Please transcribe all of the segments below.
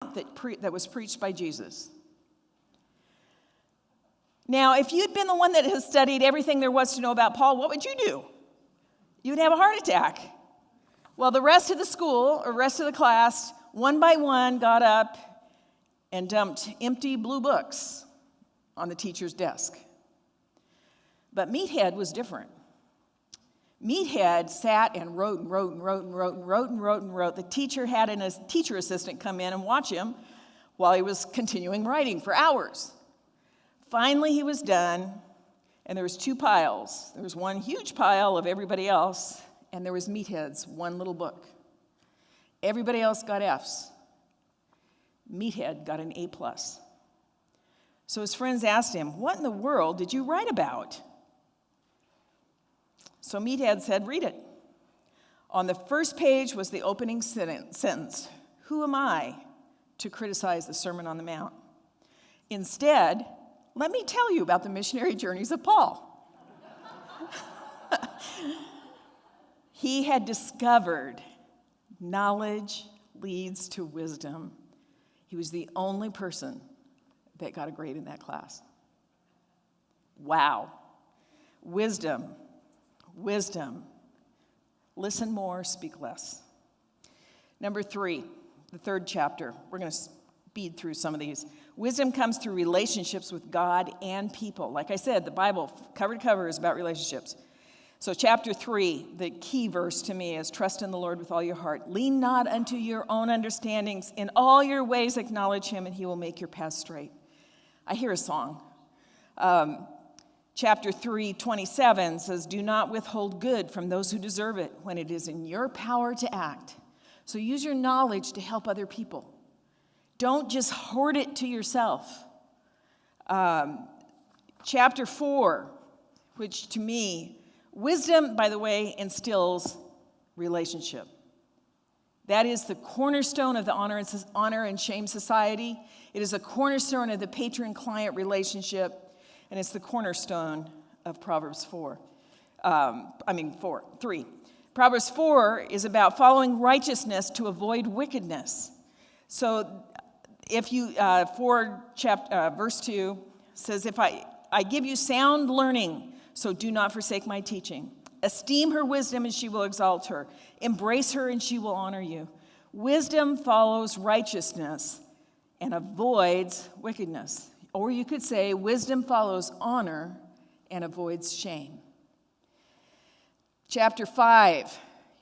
that was preached by Jesus. Now, if you'd been the one that has studied everything there was to know about Paul, what would you do? You would have a heart attack. Well, the rest of the school, or rest of the class, one by one got up and dumped empty blue books on the teacher's desk. But Meathead was different. Meathead sat and wrote and wrote and wrote and wrote and wrote and wrote and wrote. The teacher had a teacher assistant come in and watch him while he was continuing writing for hours. Finally, he was done, and there was two piles. There was one huge pile of everybody else, and there was Meathead's one little book. Everybody else got Fs. Meathead got an A+. So his friends asked him, "What in the world did you write about?" So Meathead said, "Read it." On the first page was the opening sentence, "Who am I to criticize the Sermon on the Mount? Instead, let me tell you about the missionary journeys of Paul." He had discovered knowledge leads to wisdom. He was the only person that got a grade in that class. Wow. Wisdom. Wisdom. Listen more, speak less. Number 3, the third chapter. We're going to speed through some of these. Wisdom comes through relationships with God and people. Like I said, the Bible, cover to cover, is about relationships. So chapter 3, the key verse to me is, "Trust in the Lord with all your heart. Lean not unto your own understandings. In all your ways acknowledge him, and he will make your path straight." I hear a song. Chapter 3:27 says, "Do not withhold good from those who deserve it when it is in your power to act." So use your knowledge to help other people. Don't just hoard it to yourself. Chapter 4, which to me, wisdom, by the way, instills relationship. That is the cornerstone of the honor and shame society. It is a cornerstone of the patron-client relationship. And it's the cornerstone of Proverbs 3. Proverbs 4 is about following righteousness to avoid wickedness. So if you, verse 2 says, "If I give you sound learning, so do not forsake my teaching. Esteem her wisdom, and she will exalt her. Embrace her, and she will honor you." Wisdom follows righteousness and avoids wickedness. Or you could say, wisdom follows honor and avoids shame. Chapter 5.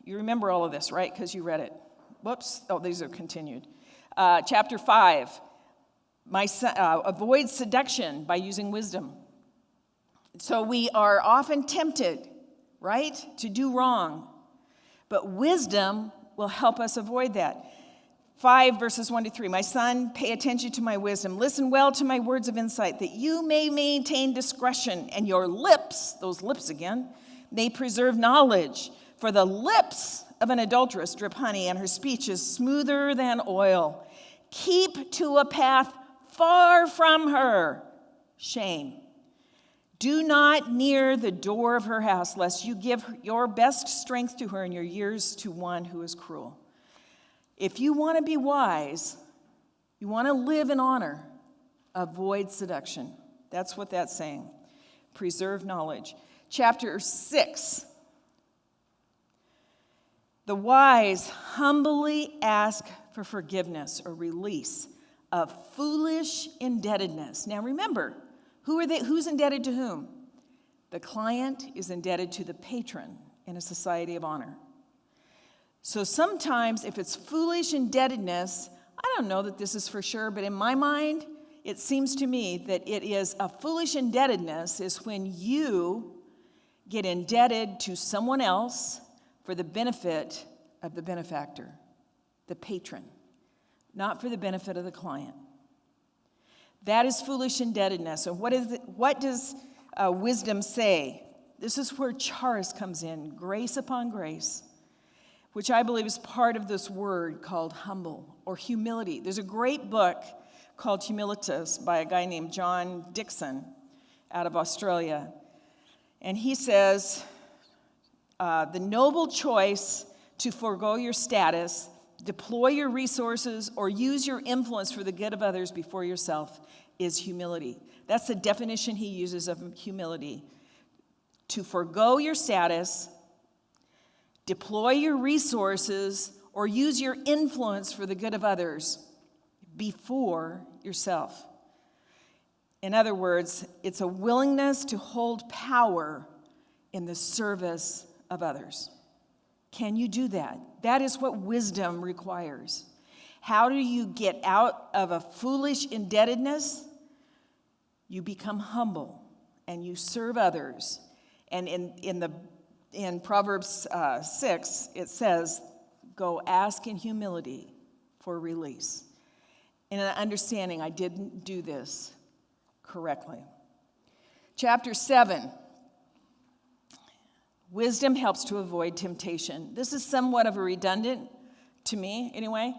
You remember all of this, right? Because you read it. Whoops. Oh, these are continued. Chapter 5. Avoid seduction by using wisdom. So we are often tempted, right, to do wrong. But wisdom will help us avoid that. 5 verses 1-3. "My son, pay attention to my wisdom. Listen well to my words of insight, that you may maintain discretion, and your lips," those lips again, "may preserve knowledge. For the lips of an adulteress drip honey, and her speech is smoother than oil. Keep to a path far from her. Shame. Do not near the door of her house, lest you give your best strength to her and your years to one who is cruel." If you want to be wise, you want to live in honor, avoid seduction. That's what that's saying. Preserve knowledge. Chapter 6. "The wise humbly ask for forgiveness or release of foolish indebtedness." Now remember, who's indebted to whom? The client is indebted to the patron in a society of honor. So sometimes if it's foolish indebtedness, I don't know that this is for sure, but in my mind, it seems to me that it is a foolish indebtedness is when you get indebted to someone else for the benefit of the benefactor, the patron, not for the benefit of the client. That is foolish indebtedness. And what does wisdom say? This is where charis comes in, grace upon grace, which I believe is part of this word called humble or humility. There's a great book called Humilitas by a guy named John Dixon out of Australia. And he says, the noble choice to forego your status deploy your resources, or use your influence for the good of others before yourself is humility. That's the definition he uses of humility. To forego your status, deploy your resources, or use your influence for the good of others before yourself. In other words, it's a willingness to hold power in the service of others. Can you do that? That is what wisdom requires. How do you get out of a foolish indebtedness? You become humble and you serve others. And in Proverbs 6, it says, go ask in humility for release. In an understanding, I didn't do this correctly. Chapter 7. Wisdom helps to avoid temptation. This is somewhat of a redundant, to me anyway,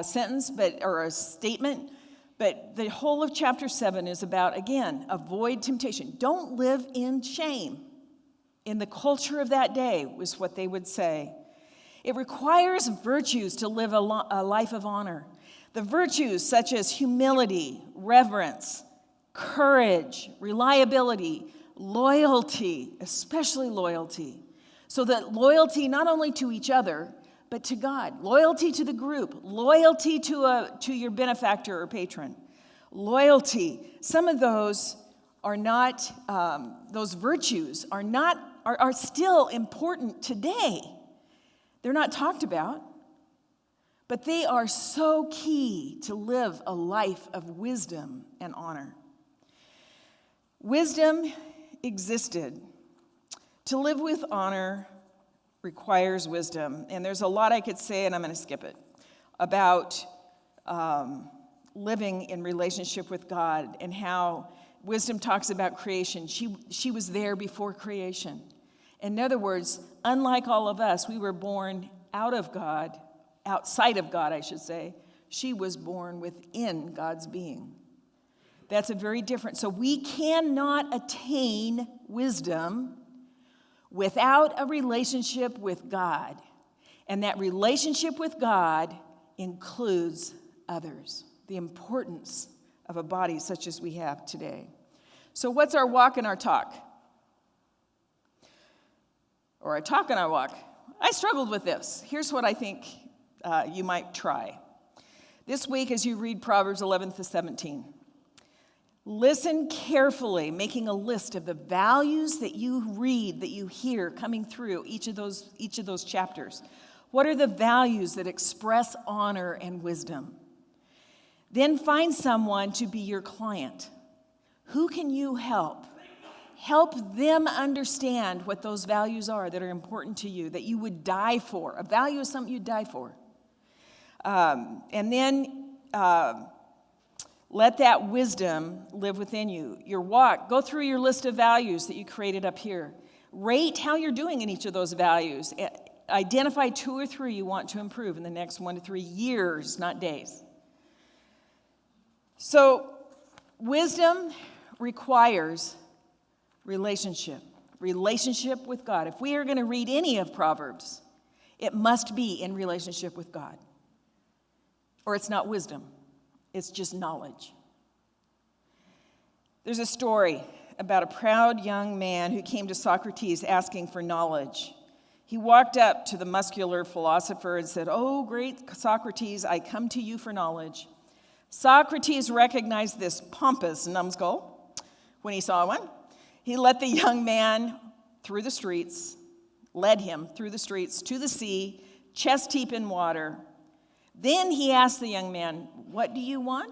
sentence, or a statement. But the whole of chapter 7 is about, again, avoid temptation. Don't live in shame. In the culture of that day was what they would say. It requires virtues to live a life of honor. The virtues such as humility, reverence, courage, reliability, loyalty, especially loyalty. So that loyalty not only to each other, but to God. Loyalty to the group. Loyalty to your benefactor or patron. Loyalty. Some of those are not, those virtues are still important today. They're not talked about, but they are so key to live a life of wisdom and honor. Wisdom existed. To live with honor requires wisdom. And there's a lot I could say, and I'm going to skip it, about living in relationship with God and how wisdom talks about creation. She was there before creation. In other words, unlike all of us, we were born out of God, outside of God, I should say. She was born within God's being. That's a very different. So we cannot attain wisdom without a relationship with God. And that relationship with God includes others. The importance of a body such as we have today. So what's our walk and our talk? Or our talk and our walk? I struggled with this. Here's what I think you might try. This week as you read Proverbs 11 to 17, listen carefully, making a list of the values that you read, that you hear coming through each of those chapters. What are the values that express honor and wisdom? Then find someone to be your client. Who can you help? Help them understand what those values are that are important to you, that you would die for. A value is something you'd die for. And then let that wisdom live within you. Your walk, go through your list of values that you created up here. Rate how you're doing in each of those values. Identify 2 or 3 you want to improve in the next 1 to 3 years, not days. So, wisdom requires relationship with God. If we are going to read any of Proverbs, it must be in relationship with God. Or it's not wisdom. It's just knowledge. There's a story about a proud young man who came to Socrates asking for knowledge. He walked up to the muscular philosopher and said, "Oh, great Socrates, I come to you for knowledge." Socrates recognized this pompous numbskull when he saw one. He led him through the streets to the sea, chest deep in water. Then he asked the young man, "What do you want?"